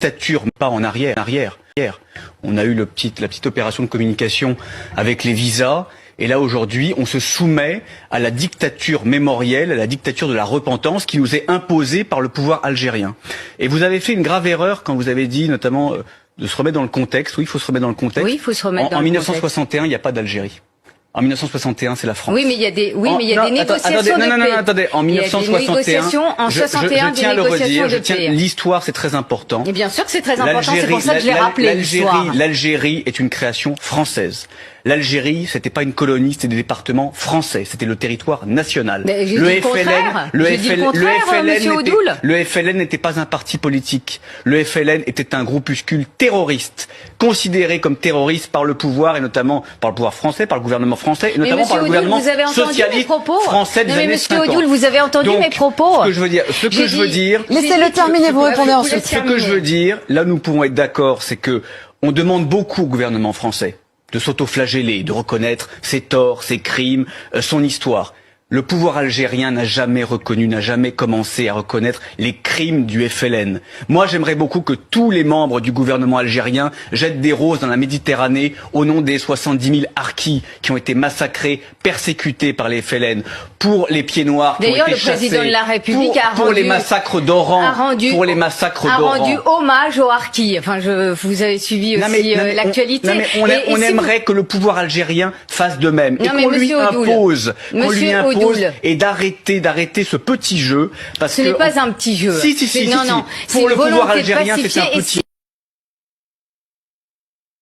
dictature, pas en arrière. On a eu la petite opération de communication avec les visas. Et là, aujourd'hui, on se soumet à la dictature mémorielle, à la dictature de la repentance qui nous est imposée par le pouvoir algérien. Et vous avez fait une grave erreur quand vous avez dit, notamment, de se remettre dans le contexte. Oui, il faut se remettre dans le contexte. Oui, il faut se remettre dans le contexte. En 1961, il n'y a pas d'Algérie. En 1961, c'est la France. Oui, mais il y a des, des négociations de paix. Attendez. En 1961, je tiens à le redire. L'histoire, c'est très important. Et bien sûr que c'est très important. C'est pour ça que je l'ai rappelé. L'Algérie est une création française. L'Algérie, c'était pas une colonie, c'était des départements français, c'était le territoire national. Le FLN n'était pas un parti politique. Le FLN était un groupuscule terroriste, considéré comme terroriste par le pouvoir et notamment par le pouvoir français, par le gouvernement français et notamment par le gouvernement socialiste français des années 50. Monsieur Odoul, vous avez entendu mes propos. Ce que je veux dire, laissez-le terminer, vous répondez ensuite. Ce que je veux dire, là nous pouvons être d'accord, c'est que on demande beaucoup au gouvernement français de s'autoflageller, de reconnaître ses torts, ses crimes, son histoire. Le pouvoir algérien n'a jamais reconnu, n'a jamais commencé à reconnaître les crimes du FLN. Moi, j'aimerais beaucoup que tous les membres du gouvernement algérien jettent des roses dans la Méditerranée au nom des 70 000 harkis qui ont été massacrés, persécutés par les FLN, pour les pieds noirs qui ont été chassés, le président de la République pour les massacres d'Oran, a rendu hommage aux harkis. Enfin, vous avez suivi aussi l'actualité. On aimerait que le pouvoir algérien fasse de même et qu'on lui impose, et d'arrêter ce petit jeu, parce que ce n'est pas un petit jeu. Si. Pour le pouvoir algérien, c'est un petit jeu.